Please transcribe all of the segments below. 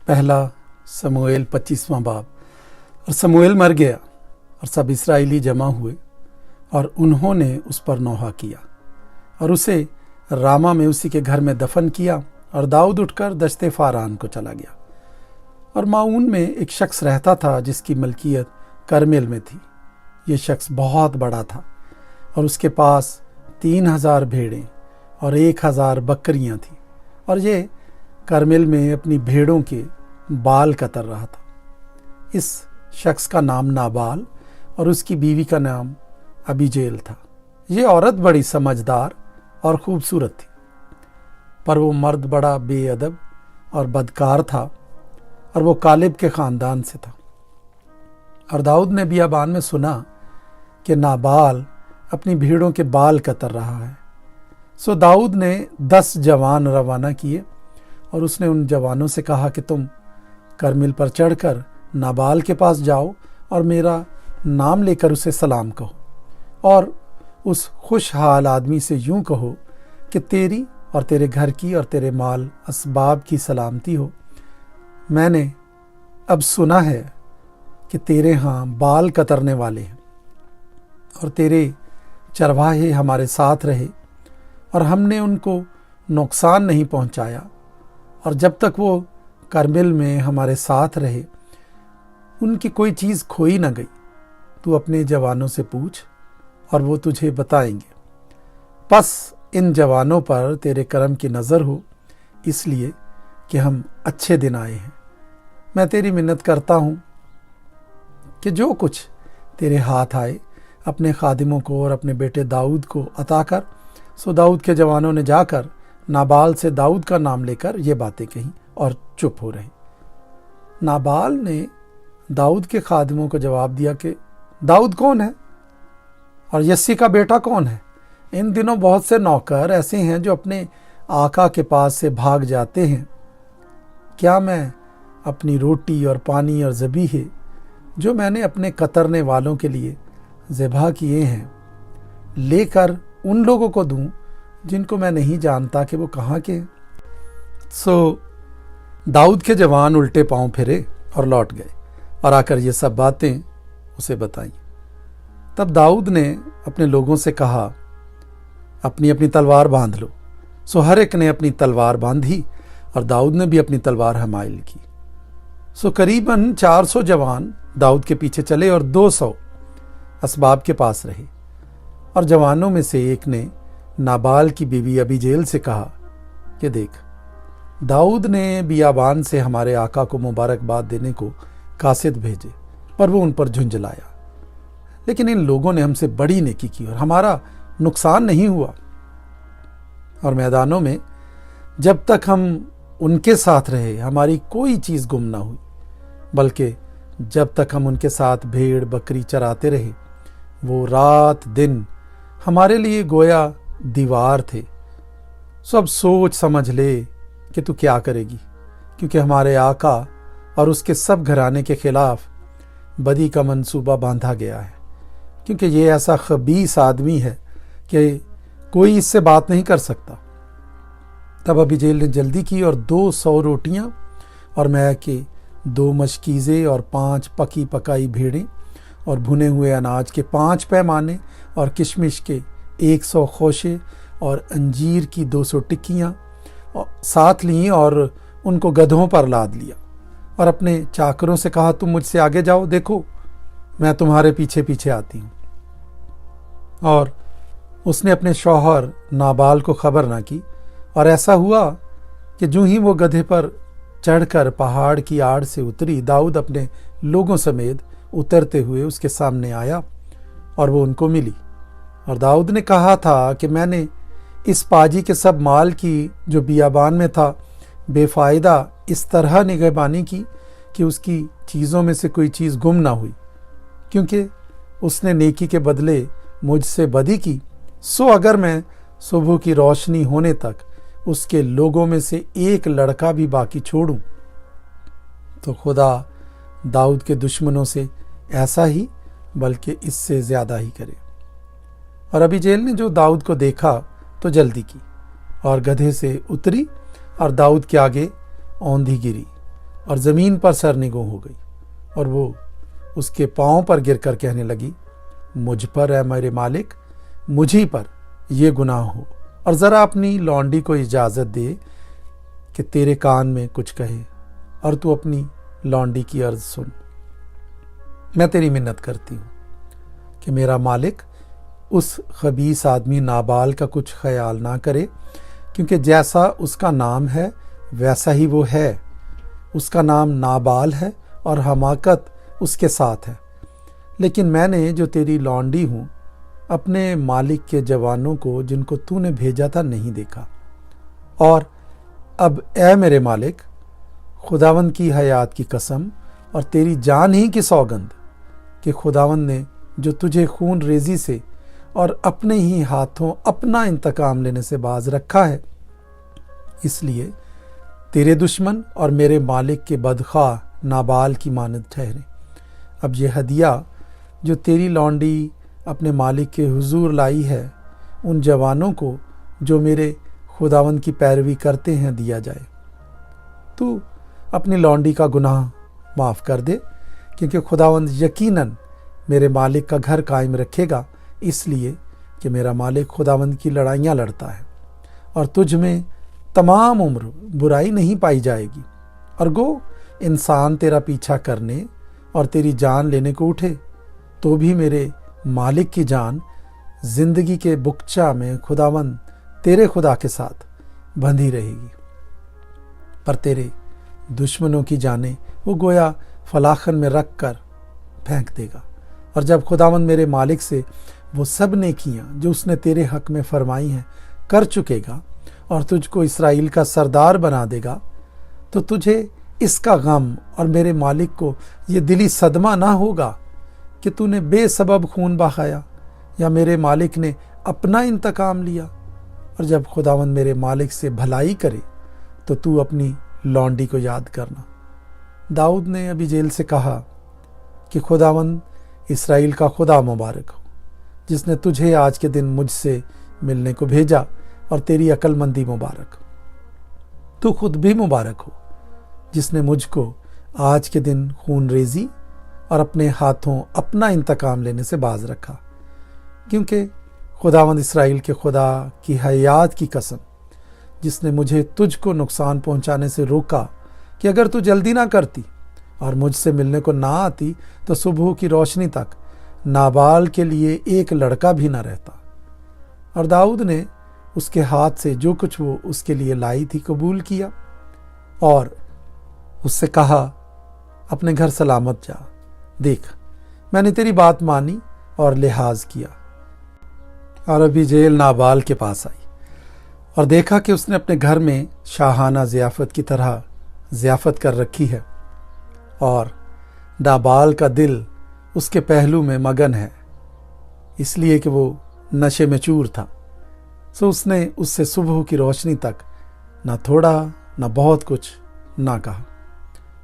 पहला समूएल 25वां बाब। और समूएल मर गया और सब इसराइली जमा हुए और उन्होंने उस पर नौहा किया और उसे रामा में उसी के घर में दफन किया। और दाऊद उठकर दश्ते फारान को चला गया। और माऊन में एक शख्स रहता था जिसकी मलकियत करमेल में थी। ये शख्स बहुत बड़ा था और उसके पास 3000 भेड़ें और 1000 बकरियां थी। और ये करमेल में अपनी भेड़ों के बाल कतर रहा था। इस शख्स का नाम नाबाल और उसकी बीवी का नाम अबीजेल था। ये औरत बड़ी समझदार और खूबसूरत थी, पर वो मर्द बड़ा बेअदब और बदकार था और वो कालिब के ख़ानदान से था। और दाऊद ने बियाबान में सुना कि नाबाल अपनी भेड़ों के बाल कतर रहा है। सो दाऊद ने 10 जवान रवाना किए और उसने उन जवानों से कहा कि तुम करमिल पर चढ़कर नाबाल के पास जाओ और मेरा नाम लेकर उसे सलाम कहो और उस खुशहाल आदमी से यूं कहो कि तेरी और तेरे घर की और तेरे माल असबाब की सलामती हो। मैंने अब सुना है कि तेरे यहाँ बाल कतरने वाले हैं और तेरे चरवाहे हमारे साथ रहे और हमने उनको नुकसान नहीं पहुंचाया। और जब तक वो करमिल में हमारे साथ रहे उनकी कोई चीज़ खोई न गई। तू अपने जवानों से पूछ और वो तुझे बताएंगे। बस इन जवानों पर तेरे करम की नज़र हो, इसलिए कि हम अच्छे दिन आए हैं। मैं तेरी मिन्नत करता हूँ कि जो कुछ तेरे हाथ आए अपने खादिमों को और अपने बेटे दाऊद को अता कर। सो दाऊद के जवानों ने जाकर नाबाल से दाऊद का नाम लेकर ये बातें कहीं और चुप हो रहे। नाबाल ने दाऊद के खादिमों को जवाब दिया कि दाऊद कौन है और यस्सी का बेटा कौन है? इन दिनों बहुत से नौकर ऐसे हैं जो अपने आका के पास से भाग जाते हैं। क्या मैं अपनी रोटी और पानी और ज़बीहे जो मैंने अपने कतरने वालों के लिए ज़िबा किए हैं लेकर उन लोगों को दूं जिनको मैं नहीं जानता कि वो कहाँ के हैं? सो दाऊद के जवान उल्टे पांव फिरे और लौट गए और आकर ये सब बातें उसे बताई। तब दाऊद ने अपने लोगों से कहा, अपनी अपनी तलवार बांध लो। सो हर एक ने अपनी तलवार बांधी और दाऊद ने भी अपनी तलवार हमाइल की। सो करीबन 400 जवान दाऊद के पीछे चले और 200 असबाब के पास रहे। और जवानों में से एक ने नाबाल की बीवी अबीजेल से कहा कि देख, दाऊद ने बियाबान से हमारे आका को मुबारकबाद देने को कासिद भेजे, पर वो उन पर झुंझलाया। लेकिन इन लोगों ने हमसे बड़ी नेकी की और हमारा नुकसान नहीं हुआ। और मैदानों में जब तक हम उनके साथ रहे हमारी कोई चीज़ गुम ना हुई, बल्कि जब तक हम उनके साथ भेड़ बकरी चराते रहे वो रात दिन हमारे लिए गोया दीवार थे। सब सोच समझ ले कि तू क्या करेगी, क्योंकि हमारे आका और उसके सब घराने के खिलाफ बदी का मंसूबा बांधा गया है। क्योंकि ये ऐसा खबीस आदमी है कि कोई इससे बात नहीं कर सकता। तब अबीजेल ने जल्दी की और 200 रोटियां और मैं के 2 मशकीज़े और 5 पकी पकाई भेड़ें और भुने हुए अनाज के 5 पैमाने और किशमिश के 100 खोशे और अंजीर की 200 टिक्कियाँ साथ लीं और उनको गधों पर लाद लिया। और अपने चाकरों से कहा, तुम मुझसे आगे जाओ, देखो मैं तुम्हारे पीछे पीछे आती हूँ। और उसने अपने शौहर नाबाल को खबर ना की। और ऐसा हुआ कि जो ही वो गधे पर चढ़कर पहाड़ की आड़ से उतरी, दाऊद अपने लोगों समेत उतरते हुए उसके सामने आया और वो उनको मिली। और दाऊद ने कहा था कि मैंने इस पाजी के सब माल की जो बियाबान में था बेफायदा इस तरह निगहबानी की कि उसकी चीज़ों में से कोई चीज़ गुम ना हुई, क्योंकि उसने नेकी के बदले मुझसे बदी की। सो अगर मैं सुबह की रोशनी होने तक उसके लोगों में से एक लड़का भी बाकी छोड़ूं तो खुदा दाऊद के दुश्मनों से ऐसा ही बल्कि इससे ज़्यादा ही करे। और अबीजेल ने जो दाऊद को देखा तो जल्दी की और गधे से उतरी और दाऊद के आगे औंधी गिरी اور زمین پر سرنگوں ہو گئی، اور وہ اس کے پاؤں پر گر کر کہنے لگی، مجھ پر اے میرے مالک، مجھی پر یہ گناہ ہو، اور ذرا اپنی لونڈی کو اجازت دے کہ تیرے کان میں کچھ کہے، اور تو اپنی لونڈی کی عرض سن۔ میں تیری منت کرتی ہوں کہ میرا مالک اس خبیث آدمی نابال کا کچھ خیال نہ کرے، کیونکہ جیسا اس کا نام ہے ویسا ہی وہ ہے۔ اس کا نام نابال ہے اور حماقت اس کے ساتھ ہے۔ لیکن میں نے جو تیری لونڈی ہوں اپنے مالک کے جوانوں کو جن کو تو نے بھیجا تھا نہیں دیکھا، اور اب اے میرے مالک، خداوند کی حیات کی قسم اور تیری جان ہی کی سوگند کہ خداوند نے جو تجھے خون ریزی سے اور اپنے ہی ہاتھوں اپنا انتقام لینے سے باز رکھا ہے، اس لیے تیرے دشمن اور میرے مالک کے بدخواہ نابال کی مانند ٹھہرے۔ اب یہ ہدیہ جو تیری لونڈی اپنے مالک کے حضور لائی ہے، ان جوانوں کو جو میرے خداوند کی پیروی کرتے ہیں دیا جائے۔ تو اپنی لونڈی کا گناہ معاف کر دے، کیونکہ خداوند یقیناً میرے مالک کا گھر قائم رکھے گا، اس لیے کہ میرا مالک خداوند کی لڑائیاں لڑتا ہے، اور تجھ میں تمام عمر برائی نہیں پائی جائے گی۔ اور گو انسان تیرا پیچھا کرنے اور تیری جان لینے کو اٹھے تو بھی میرے مالک کی جان زندگی کے بکچا میں خداوند تیرے خدا کے ساتھ بندھی رہے گی، پر تیرے دشمنوں کی جانیں وہ گویا فلاخن میں رکھ کر پھینک دے گا۔ اور جب خداوند میرے مالک سے وہ سب نیکیاں جو اس نے تیرے حق میں فرمائی ہیں کر چکے گا اور تجھ کو اسرائیل کا سردار بنا دے گا، تو تجھے اس کا غم اور میرے مالک کو یہ دلی صدمہ نہ ہوگا کہ تو نے بے سبب خون بہایا یا میرے مالک نے اپنا انتقام لیا۔ اور جب خداوند میرے مالک سے بھلائی کرے تو تو اپنی لونڈی کو یاد کرنا۔ داؤد نے ابیجیل سے کہا کہ خداوند اسرائیل کا خدا مبارک ہو، جس نے تجھے آج کے دن مجھ سے ملنے کو بھیجا، اور تیری عقل مندی مبارک۔ تو خود بھی مبارک ہو جس نے مجھ کو آج کے دن خون ریزی اور اپنے ہاتھوں اپنا انتقام لینے سے باز رکھا، کیونکہ خداوند اسرائیل کے خدا کی حیات کی قسم، جس نے مجھے تجھ کو نقصان پہنچانے سے روکا کہ اگر تو جلدی نہ کرتی اور مجھ سے ملنے کو نہ آتی تو صبح کی روشنی تک نابال کے لیے ایک لڑکا بھی نہ رہتا۔ اور داؤد نے اس کے ہاتھ سے جو کچھ وہ اس کے لیے لائی تھی قبول کیا، اور اس سے کہا، اپنے گھر سلامت جا، دیکھ میں نے تیری بات مانی اور لحاظ کیا۔ اور ابیجیل نابال کے پاس آئی اور دیکھا کہ اس نے اپنے گھر میں شاہانہ ضیافت کی طرح ضیافت کر رکھی ہے، اور نابال کا دل اس کے پہلو میں مگن ہے، اس لیے کہ وہ نشے میں چور تھا۔ سو اس نے اس سے صبح کی روشنی تک نہ تھوڑا نہ بہت کچھ نہ کہا۔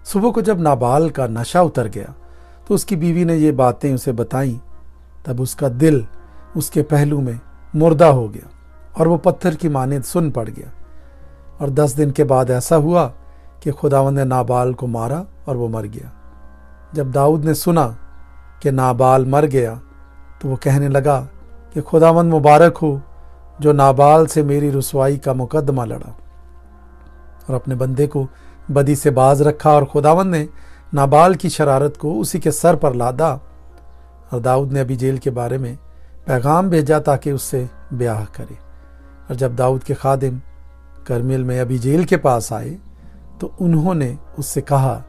صبح کو جب نابال کا نشہ اتر گیا تو اس کی بیوی نے یہ باتیں اسے بتائیں، تب اس کا دل اس کے پہلو میں مردہ ہو گیا اور وہ پتھر کی مانند سن پڑ گیا۔ اور 10 دن کے بعد ایسا ہوا کہ خداوند نے نابال کو مارا اور وہ مر گیا۔ جب داؤد نے سنا کہ نابال مر گیا تو وہ کہنے لگا کہ خداوند مبارک ہو جو نابال سے میری رسوائی کا مقدمہ لڑا اور اپنے بندے کو بدی سے باز رکھا، اور خداوند نے نابال کی شرارت کو اسی کے سر پر لادا۔ اور داؤد نے ابیجیل کے بارے میں پیغام بھیجا تاکہ اس سے بیاہ کرے۔ اور جب داؤد کے خادم کرمیل میں ابیجیل کے پاس آئے تو انہوں نے اس سے کہا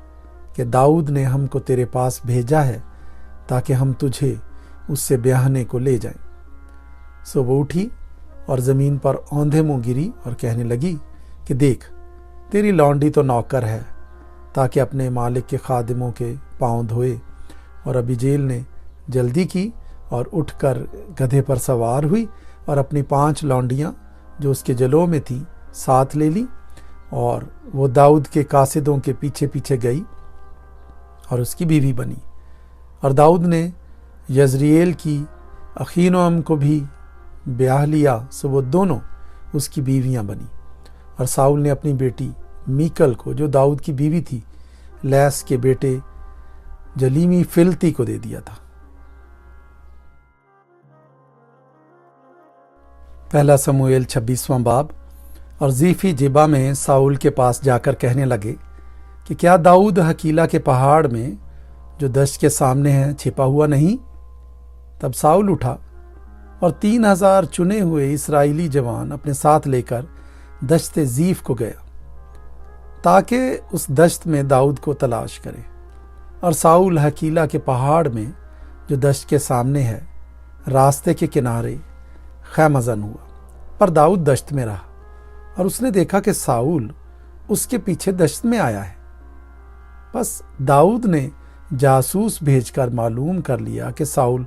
کہ داؤد نے ہم کو تیرے پاس بھیجا ہے تاکہ ہم تجھے اس سے بیاہنے کو لے جائیں۔ سو وہ اٹھی اور زمین پر اوندھے منہ گری اور کہنے لگی کہ دیکھ تیری لونڈی تو نوکر ہے، تاکہ اپنے مالک کے خادموں کے پاؤں دھوئے۔ اور ابیجیل نے جلدی کی اور اٹھ کر گدھے پر سوار ہوئی اور اپنی 5 لونڈیاں جو اس کے جلوں میں تھیں ساتھ لے لی، اور وہ داؤد کے قاصدوں کے پیچھے پیچھے گئی اور اس کی بیوی بنی۔ اور داؤد نے یزریل کی اخینوام کو بھی بیاہ لیا، سو وہ دونوں اس کی بیویاں بنی۔ اور ساؤل نے اپنی بیٹی میکل کو جو داؤد کی بیوی تھی लैस के बेटे जलीमी फिलती को दे दिया था। पहला समूएल 26वां बाब। और जीफी जिबा में साउल के पास जाकर कहने लगे कि क्या दाऊद हकीला के पहाड़ में जो दश्त के सामने है छिपा हुआ नहीं? तब साउल उठा और 3000 चुने हुए इस्राएली जवान अपने साथ लेकर दश्त जीफ को गया ताकि उस दश्त में दाऊद को तलाश करे। और साउल हकीला के पहाड़ में जो दश्त के सामने है रास्ते के किनारे खैमजन हुआ, पर दाऊद दश्त में रहा। और उसने देखा कि साउल उसके पीछे दश्त में आया है। बस दाऊद ने जासूस भेजकर मालूम कर लिया कि साउल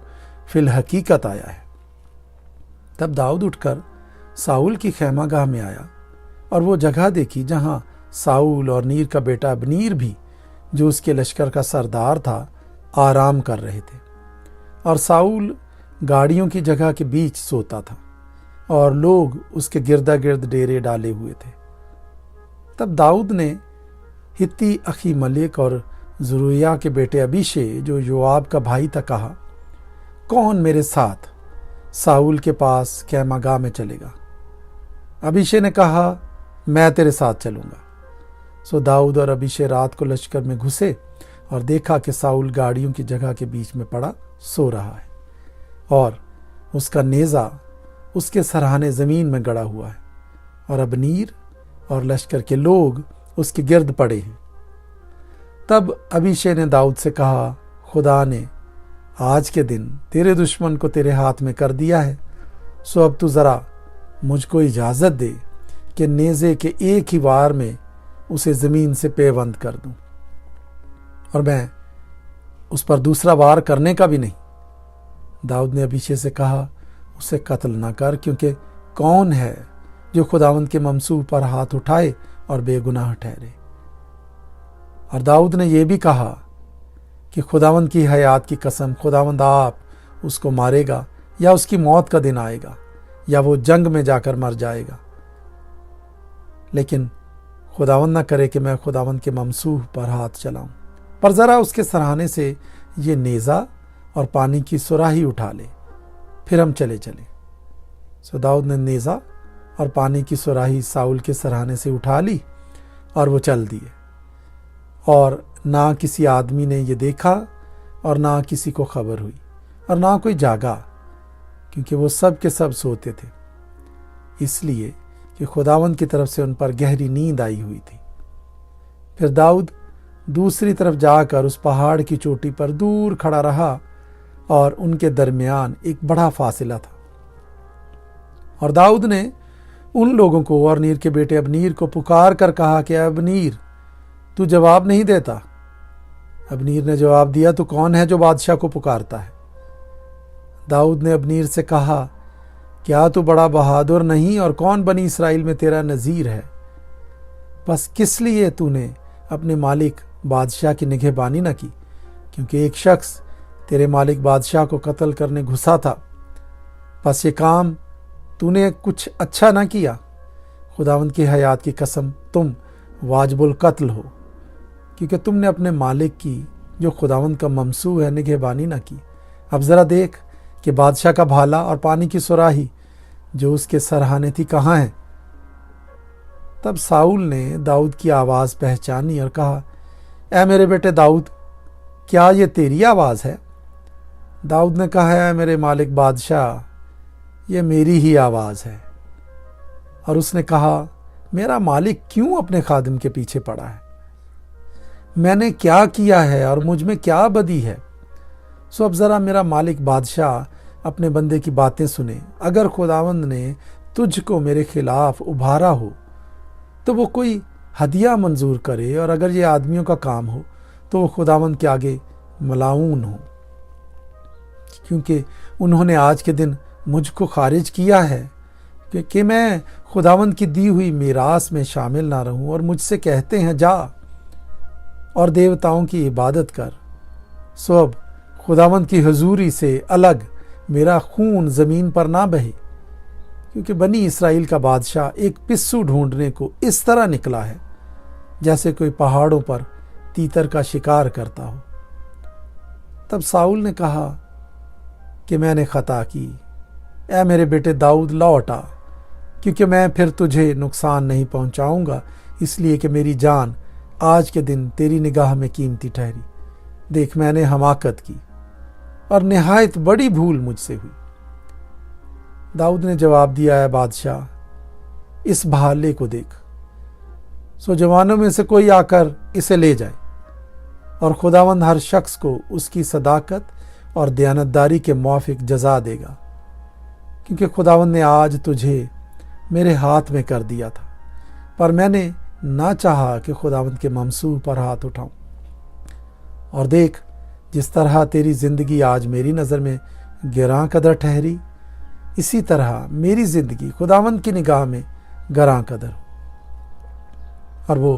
फिल हकीकत आया है। तब दाऊद उठकर साउल की खैमागाह में आया और वो जगह देखी जहां साउल और नीर का बेटा अबनीर भी, जो उसके लश्कर का सरदार था, आराम कर रहे थे। और साउल गाड़ियों की जगह के बीच सोता था और लोग उसके गिरदा गिर्द डेरे डाले हुए थे। तब दाऊद ने हित्ती अखी मलिक और ज़रूया के बेटे अबीशे, जो योआब का भाई था, कहा, कौन मेरे साथ साउल के पास खैमागाह में चलेगा? अबीशे ने कहा, मैं तेरे साथ चलूंगा। सो दाऊद और अबीशे रात को लश्कर में घुसे और देखा कि साउल गाड़ियों की जगह के बीच में पड़ा सो रहा है और उसका नेज़ा उसके सरहाने ज़मीन में गड़ा हुआ है और अबनीर और लश्कर के लोग उसके गिर्द पड़े हैं। तब अबीशे ने दाऊद से कहा, खुदा ने आज के दिन तेरे दुश्मन को तेरे हाथ में कर दिया है, सो अब तू ज़रा मुझको इजाज़त दे कि नेज़े के एक ही वार में उसे ज़मीन से पेबंद कर दूं, और मैं उस पर दूसरा वार करने का भी नहीं। दाऊद ने अबीशे से कहा, उसे कत्ल ना कर, क्योंकि कौन है जो खुदावंद के ममसूह पर हाथ उठाए और बेगुनाह ठहरे। और दाऊद ने यह भी कहा कि खुदावंद की हयात की कसम, खुदावंद आप उसको मारेगा या उसकी मौत का दिन आएगा या वो जंग में जाकर मर जाएगा, लेकिन खुदावंद ना करे कि मैं खुदावंद के ममसूह पर हाथ चलाऊं, पर ज़रा उसके सराहने से ये नेज़ा और पानी की सुराही उठा ले, फिर हम चले। सो दाऊद ने नेज़ा और पानी की सुराही साउल के सराहने से उठा ली और वो चल दिए। और ना किसी आदमी ने ये देखा और ना किसी को खबर हुई और ना कोई जागा, क्योंकि वो सब के सब सोते थे, इसलिए कि खुदावंद की तरफ से उन पर गहरी नींद आई हुई थी। फिर दाऊद दूसरी तरफ जाकर उस पहाड़ की चोटी पर दूर खड़ा रहा और उनके दरमियान एक बड़ा फासिला था। और दाऊद ने उन लोगों को और नीर के बेटे अबनीर को पुकार कर कहा कि अबनीर, तू जवाब नहीं देता। अबनीर ने जवाब दिया, तू कौन है जो बादशाह को पुकारता है? दाऊद ने अबनीर से कहा, क्या तू बड़ा बहादुर नहीं और कौन बनी इसराइल में तेरा नज़ीर है? बस किस लिए तूने अपने मालिक बादशाह की निगहबानी न की? क्योंकि एक शख्स तेरे मालिक बादशाह को कत्ल करने घुसा था। बस ये काम तूने कुछ अच्छा ना किया। खुदावंद की हयात की कसम, तुम वाजिबुल कत्ल हो, क्योंकि तुमने अपने मालिक की, जो खुदावंद का ममसूह है, निगहबानी ना की। अब ज़रा देख कि बादशाह का भाला और पानी की सुराही जो उसके सरहाने थी कहाँ है? तब साउल ने दाऊद की आवाज़ पहचानी और कहा, ऐ मेरे बेटे दाऊद, क्या ये तेरी आवाज़ है? दाऊद ने कहा, ऐ मेरे मालिक बादशाह, ये मेरी ही आवाज़ है। और उसने कहा, मेरा मालिक क्यों अपने खादिम के पीछे पड़ा है? मैंने क्या किया है और मुझ में क्या बदी है? सो अब ज़रा मेरा मालिक बादशाह अपने बंदे की बातें सुने। अगर खुदावंद ने तुझको मेरे खिलाफ उभारा हो तो वो कोई हदिया मंजूर करे, और अगर ये आदमियों का काम हो तो वो खुदावंद के आगे मलाऊन हो, क्योंकि उन्होंने आज के दिन मुझको खारिज किया है कि मैं खुदावंद की दी हुई मीरास में शामिल ना रहूं, और मुझसे कहते हैं जा और देवताओं की इबादत कर। सो अब खुदावंद की हजूरी से अलग मेरा खून ज़मीन पर ना बहे, क्योंकि बनी इसराइल का बादशाह एक पिस्सू ढूंढने को इस तरह निकला है जैसे कोई पहाड़ों पर تیتر کا شکار کرتا ہو۔ تب ساؤل نے کہا کہ میں نے خطا کی، اے میرے بیٹے داؤد لوٹ آ، کیونکہ میں پھر تجھے نقصان نہیں پہنچاؤں گا، اس لیے کہ میری جان آج کے دن تیری نگاہ میں قیمتی ٹھہری۔ دیکھ میں نے حماقت کی اور نہایت بڑی بھول مجھ سے ہوئی۔ داؤد نے جواب دیا، اے بادشاہ، اس بھالے کو دیکھ، سو جوانوں میں سے کوئی آ کر اسے لے جائے، اور خداوند ہر شخص کو اس کی صداقت اور دیانتداری کے موافق جزا دے گا، کیونکہ خداوند نے آج تجھے میرے ہاتھ میں کر دیا تھا، پر میں نے نہ چاہا کہ خداوند کے ممسوح پر ہاتھ اٹھاؤں۔ اور دیکھ، جس طرح تیری زندگی آج میری نظر میں گراں قدر ٹھہری، اسی طرح میری زندگی خداوند کی نگاہ میں گراں قدر ہو، اور وہ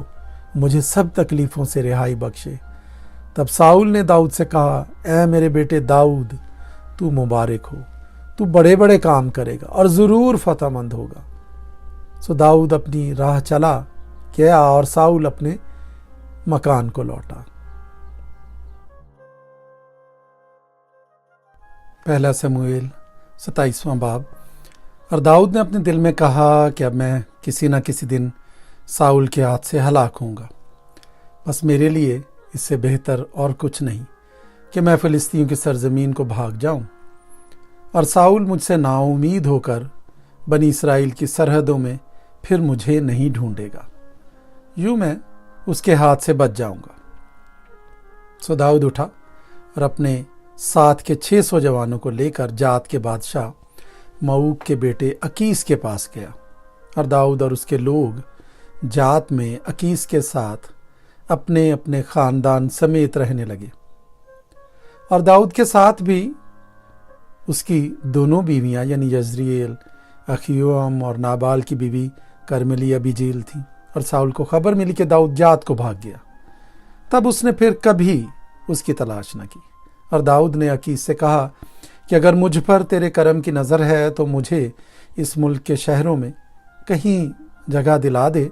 مجھے سب تکلیفوں سے رہائی بخشے۔ تب ساؤل نے داؤد سے کہا، اے میرے بیٹے داؤد، تو مبارک ہو، تو بڑے بڑے کام کرے گا اور ضرور فتح مند ہوگا۔ سو داؤد اپنی راہ چلا گیا اور ساؤل اپنے مکان کو لوٹا۔ پہلا سموئیل 27واں باب۔ اور داؤد نے اپنے دل میں کہا کہ اب میں کسی نہ کسی دن ساؤل کے ہاتھ سے ہلاک ہوں گا، بس میرے لیے اس سے بہتر اور کچھ نہیں کہ میں فلسطینیوں کی سرزمین کو بھاگ جاؤں، اور ساؤل مجھ سے نا امید ہو کر بنی اسرائیل کی سرحدوں میں پھر مجھے نہیں ڈھونڈے گا، یوں میں اس کے ہاتھ سے بچ جاؤں گا۔ سو داؤد اٹھا اور اپنے ساتھ کے 600 جوانوں کو لے کر جات کے بادشاہ معوق کے بیٹے اکیس کے پاس گیا، اور داؤد اور اس کے لوگ جات میں اکیس کے ساتھ اپنے اپنے خاندان سمیت رہنے لگے۔ اور داؤد کے ساتھ بھی اس کی دونوں بیویاں یعنی یزریل اخیوام اور نابال کی بیوی کرملی ابیجیل تھیں۔ اور ساؤل کو خبر ملی کہ داؤد جات کو بھاگ گیا، تب اس نے پھر کبھی اس کی تلاش نہ کی۔ اور داؤد نے اکیس سے کہا کہ اگر مجھ پر تیرے کرم کی نظر ہے تو مجھے اس ملک کے شہروں میں کہیں جگہ دلا دے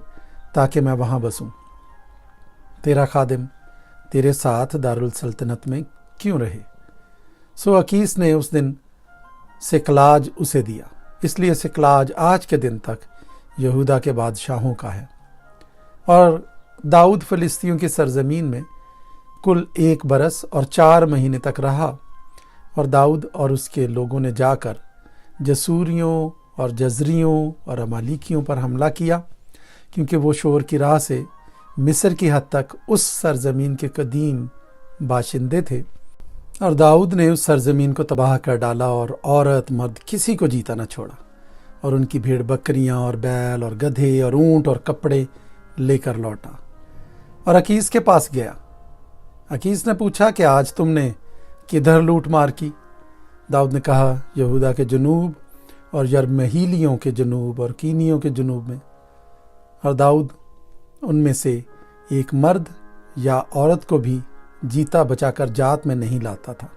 تاکہ میں وہاں بسوں، تیرا خادم تیرے ساتھ دارالسلطنت میں کیوں رہے۔ سو اکیس نے اس دن سکلاج اسے دیا، اس لیے سکلاج آج کے دن تک یہودا کے بادشاہوں کا ہے۔ اور داؤد فلسطینیوں کی سرزمین میں کل 1 برس اور 4 مہینے تک رہا، اور داؤد اور اس کے لوگوں نے جا کر جسوریوں اور جزریوں اور امالیکیوں پر حملہ کیا، کیونکہ وہ شور کی راہ سے مصر کی حد تک اس سرزمین کے قدیم باشندے تھے۔ اور داؤد نے اس سرزمین کو تباہ کر ڈالا، اور عورت مرد کسی کو جیتا نہ چھوڑا، اور ان کی بھیڑ بکریاں اور بیل اور گدھے اور اونٹ اور کپڑے لے کر لوٹا، اور اکیس کے پاس گیا۔ اکیس نے پوچھا کہ آج تم نے کدھر لوٹ مار کی؟ داؤد نے کہا، یہودا کے جنوب اور یرمحیلیوں کے جنوب اور کینیوں کے جنوب میں۔ اور داؤد ان میں سے ایک مرد یا عورت کو بھی جیتا بچا کر جات میں نہیں لاتا تھا،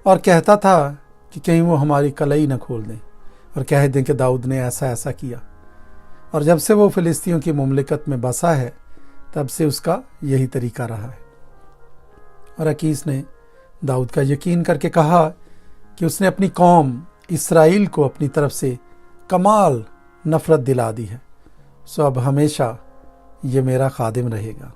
اور کہتا تھا کہ کہیں وہ ہماری کلائی نہ کھول دیں اور کہہ دیں کہ داؤد نے ایسا ایسا کیا۔ اور جب سے وہ فلسطینیوں کی مملکت میں بسا ہے تب سے اس کا یہی طریقہ رہا ہے۔ اور اکیس نے داؤد کا یقین کر کے کہا کہ اس نے اپنی قوم اسرائیل کو اپنی طرف سے کمال نفرت دلا دی ہے، سو اب ہمیشہ یہ میرا خادم رہے گا۔